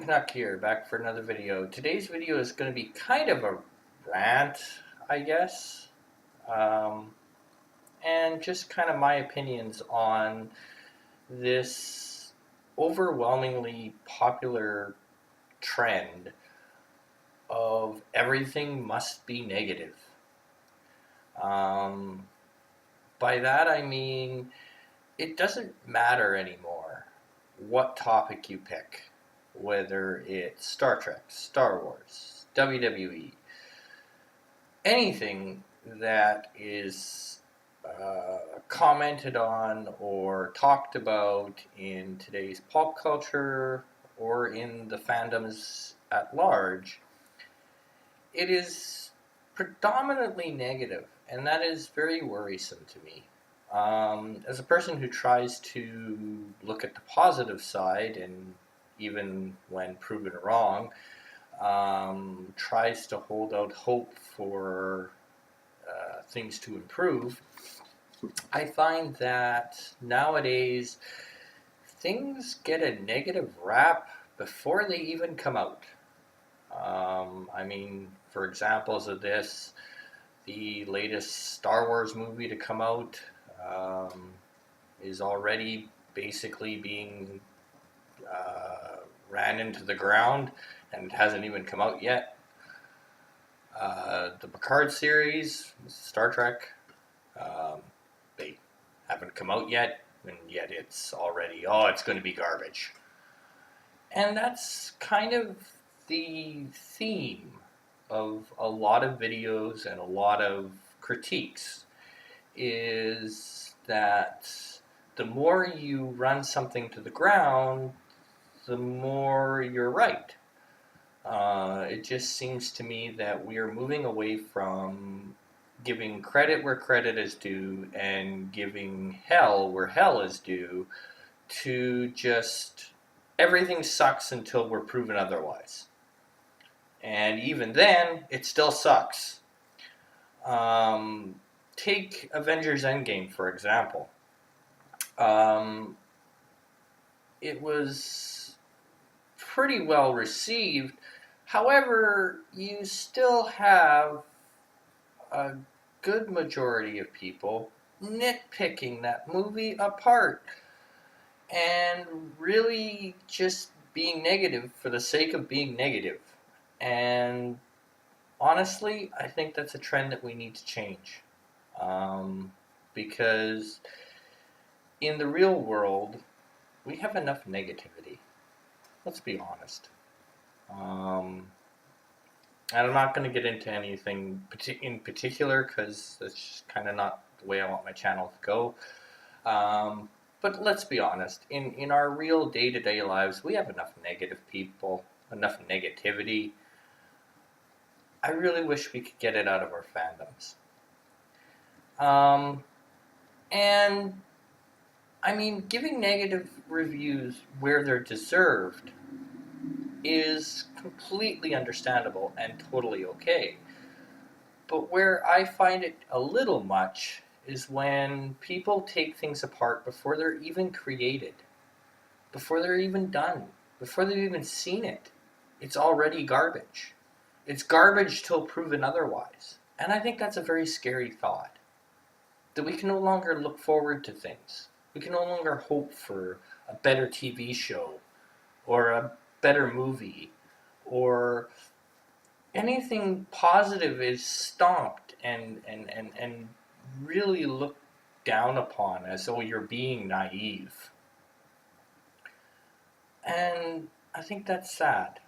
Canuck here, back for another video. Today's video is going to be kind of a rant, I guess, um, and just kind of my opinions on this overwhelmingly popular trend of everything must be negative. Um, by that I mean it doesn't matter anymore what topic you pick, whether it's Star Trek, Star Wars, WWE, anything that is commented on or talked about in today's pop culture or in the fandoms at large, it is predominantly negative, and that is very worrisome to me. As a person who tries to look at the positive side, and even when proven wrong, tries to hold out hope for things to improve, I find that nowadays things get a negative rap before they even come out. For examples of this, the latest Star Wars movie to come out is already basically being ran into the ground, and it hasn't even come out yet. The Picard series, Star Trek, they haven't come out yet, and yet it's already, it's going to be garbage. And that's kind of the theme of a lot of videos and a lot of critiques, is that the more you run something to the ground, the more you're right. It just seems to me that we are moving away from giving credit where credit is due and giving hell where hell is due to just everything sucks until we're proven otherwise. And even then, it still sucks. Take Avengers Endgame, for example. It was pretty well received. However, you still have a good majority of people nitpicking that movie apart and really just being negative for the sake of being negative. And honestly, I think that's a trend that we need to change. Because in the real world, we have enough negativity. Let's be honest. And I'm not going to get into anything in particular because that's just kind of not the way I want my channel to go. But let's be honest. In our real day-to-day lives, we have enough negative people, enough negativity. I really wish we could get it out of our fandoms. And I mean, giving negative reviews where they're deserved is completely understandable and totally okay. But where I find it a little much is when people take things apart before they're even created, before they're even done, before they've even seen it. It's already garbage. It's garbage till proven otherwise. And I think that's a very scary thought. That we can no longer look forward to things. We can no longer hope for a better TV show or a better movie, or anything positive is stomped and really looked down upon as though you're being naive. And I think that's sad,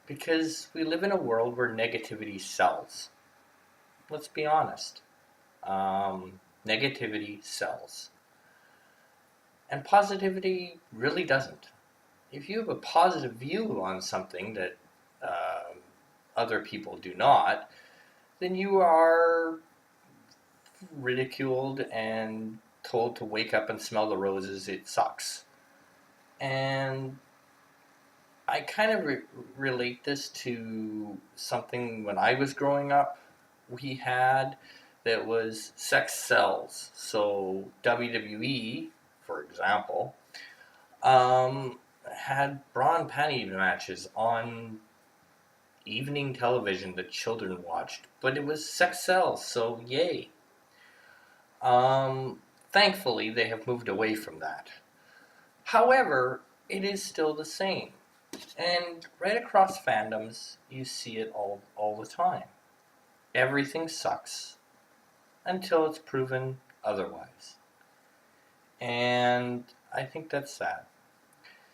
because we live in a world where negativity sells. Let's be honest. Negativity sells. And positivity really doesn't. If you have a positive view on something that other people do not, then you are ridiculed and told to wake up and smell the roses. It sucks. And I kind of relate this to something when I was growing up we had that was sex sells. So WWE, for example, had bra and panty matches on evening television that children watched, but it was sex sells, so yay. Um, Thankfully, they have moved away from that. However, it is still the same. And right across fandoms, you see it all the time. Everything sucks until it's proven otherwise. And I think that's sad.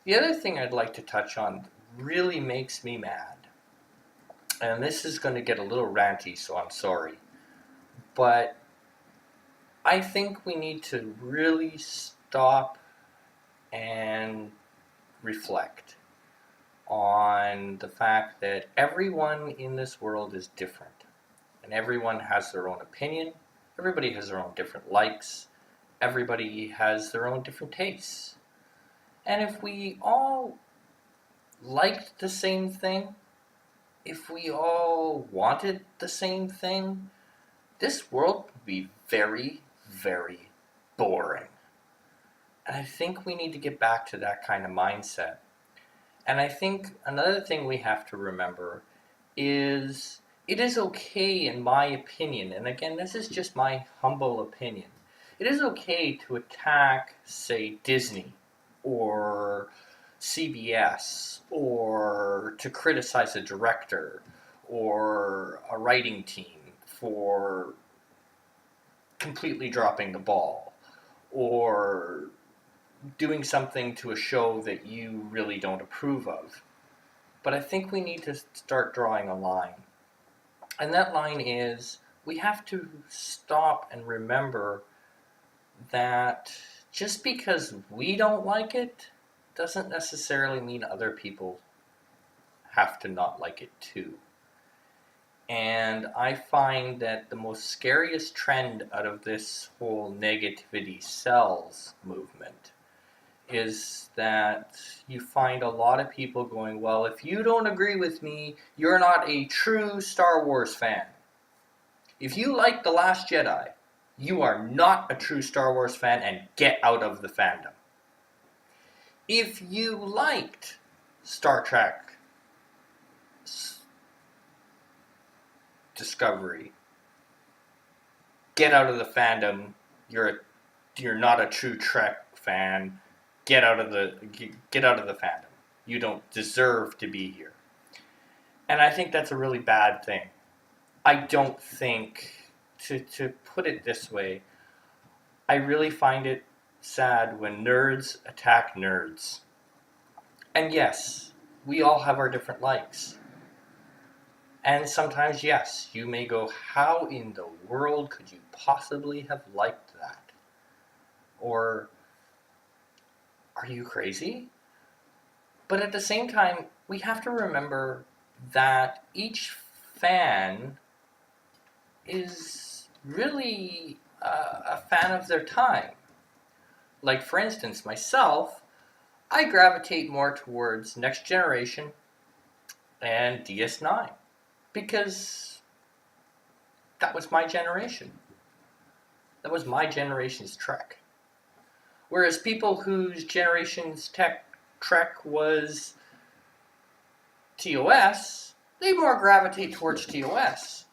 The other thing I'd like to touch on that really makes me mad, and this is going to get a little ranty, so I'm sorry, but I think we need to really stop and reflect on the fact that everyone in this world is different. And everyone has their own opinion. Everybody has their own different likes. Everybody has their own different tastes. And if we all liked the same thing, if we all wanted the same thing, this world would be very, very boring. And I think we need to get back to that kind of mindset. And I think another thing we have to remember is it is okay, in my opinion, and again, this is just my humble opinion, it is okay to attack, say, Disney or CBS, or to criticize a director or a writing team for completely dropping the ball, or doing something to a show that you really don't approve of. But I think we need to start drawing a line. And that line is we have to stop and remember that just because we don't like it doesn't necessarily mean other people have to not like it too. And I find that the most scariest trend out of this whole negativity sells movement is that you find a lot of people going, well, if you don't agree with me, you're not a true Star Wars fan. If you like The Last Jedi, you are not a true Star Wars fan and get out of the fandom. If you liked Star Trek Discovery, get out of the fandom. You're not a true Trek fan. Get out of the fandom. You don't deserve to be here. And I think that's a really bad thing. I don't think, to put it this way, I really find it sad when nerds attack nerds. And yes, we all have our different likes. And sometimes, yes, you may go, how in the world could you possibly have liked that? Or, are you crazy? But at the same time, we have to remember that each fan is really a fan of their time. Like, for instance, myself, I gravitate more towards Next Generation and DS9 because that was my generation. That was my generation's Trek. Whereas people whose generation's Trek was TOS, they more gravitate towards TOS.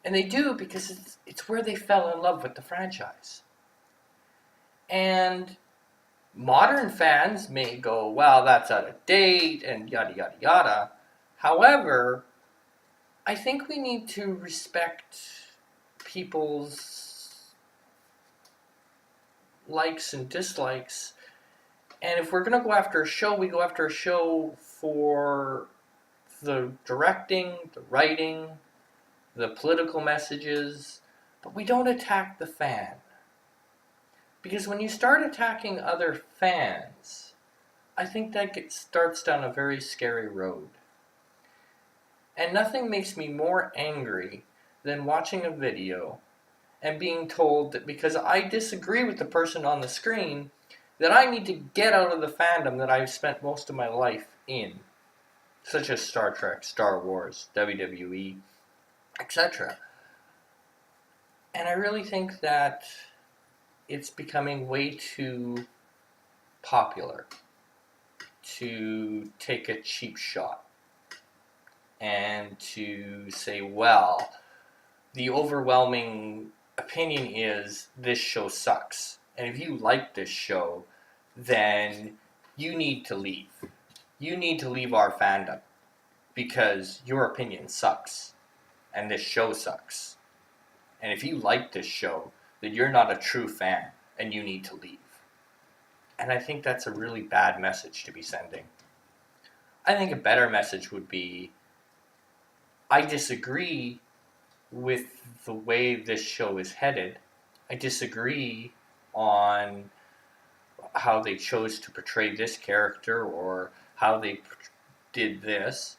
And they do because it's where they fell in love with the franchise. And modern fans may go, well, that's out of date and yada, yada, yada. However, I think we need to respect people's likes and dislikes. And if we're going to go after a show, we go after a show for the directing, the writing, the political messages, but we don't attack the fan. Because when you start attacking other fans, I think that starts down a very scary road. And nothing makes me more angry than watching a video and being told that because I disagree with the person on the screen, that I need to get out of the fandom that I've spent most of my life in, such as Star Trek, Star Wars, WWE, etc. And I really think that it's becoming way too popular to take a cheap shot and to say, well, the overwhelming opinion is this show sucks. And if you like this show, then you need to leave. You need to leave our fandom because your opinion sucks and this show sucks. And if you like this show, then you're not a true fan and you need to leave. And I think that's a really bad message to be sending. I think a better message would be, I disagree with the way this show is headed. I disagree on how they chose to portray this character or how they did this.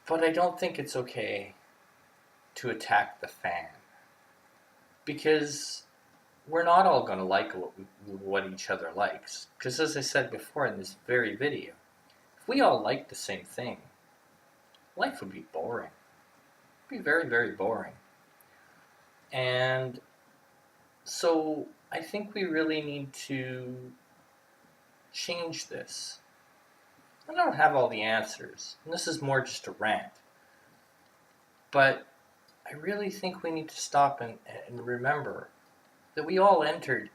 But I don't think it's okay to attack the fan. Because we're not all going to like what each other likes. Because as I said before in this very video, if we all liked the same thing, life would be boring. It would be very, very boring. And so I think we really need to change this. I don't have all the answers, and this is more just a rant. But I really think we need to stop and remember that we all entered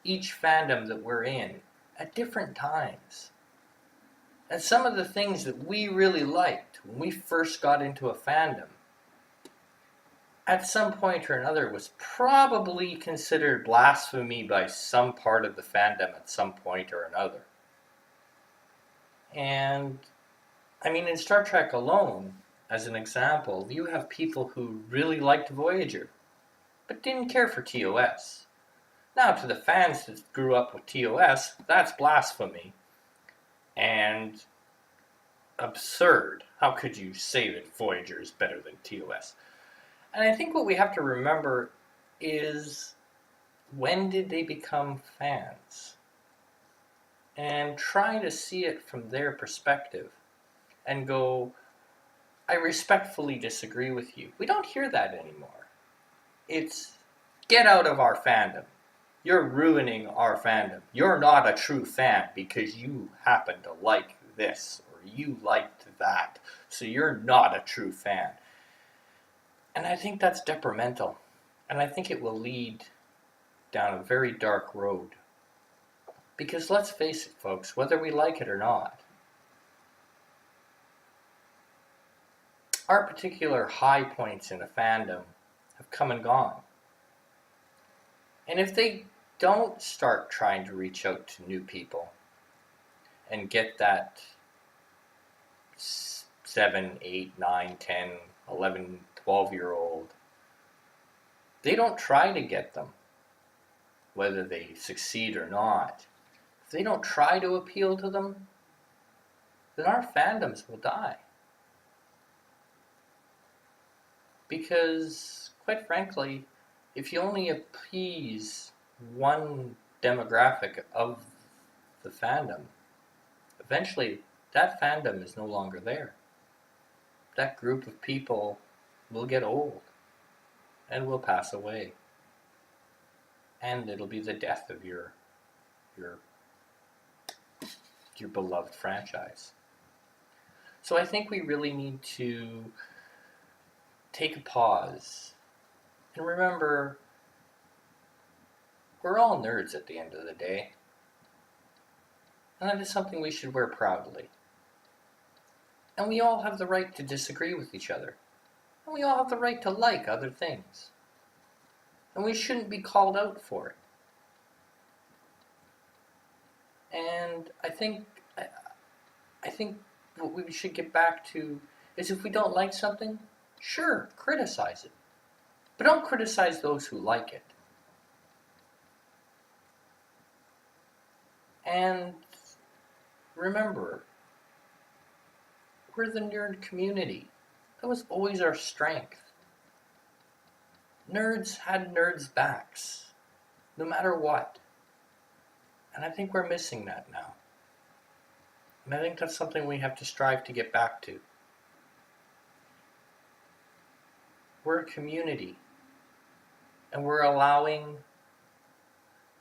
each fandom that we're in at different times. And some of the things that we really liked when we first got into a fandom, at some point or another, was probably considered blasphemy by some part of the fandom at some point or another. And, I mean, in Star Trek alone, as an example, you have people who really liked Voyager, but didn't care for TOS. Now, to the fans that grew up with TOS, that's blasphemy and absurd. How could you say that Voyager is better than TOS? And I think what we have to remember is, when did they become fans? And try to see it from their perspective and go, I respectfully disagree with you. We don't hear that anymore. It's, get out of our fandom. You're ruining our fandom. You're not a true fan because you happen to like this or you liked that. So you're not a true fan. And I think that's detrimental. And I think it will lead down a very dark road. Because let's face it, folks, whether we like it or not, our particular high points in a fandom have come and gone. And if they don't start trying to reach out to new people and get that 7, 8, 9, 10, 11, 12-year-old, they don't try to get them, whether they succeed or not. If they don't try to appeal to them, then our fandoms will die. Because, quite frankly, if you only appease one demographic of the fandom, eventually that fandom is no longer there. That group of people will get old and will pass away. And it'll be the death of your beloved franchise. So I think we really need to take a pause and remember, we're all nerds at the end of the day. And that is something we should wear proudly. And we all have the right to disagree with each other. And we all have the right to like other things. And we shouldn't be called out for it. And I think what we should get back to is, if we don't like something, sure, criticize it. But don't criticize those who like it. And remember, we're the nerd community. That was always our strength. Nerds had nerds' backs, no matter what. And I think we're missing that now. And I think that's something we have to strive to get back to. We're a community. And we're allowing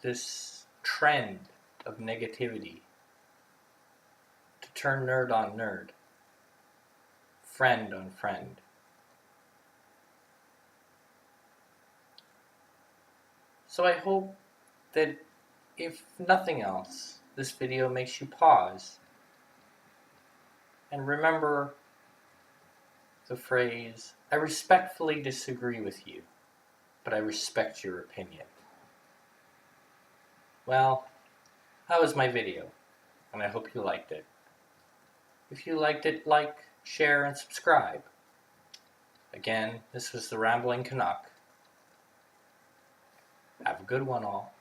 this trend of negativity turn nerd on nerd, friend on friend. So I hope that if nothing else, this video makes you pause and remember the phrase, I respectfully disagree with you, but I respect your opinion. Well, that was my video, and I hope you liked it. If you liked it, like, share, and subscribe. Again, this was the Rambling Canuck. Have a good one, all.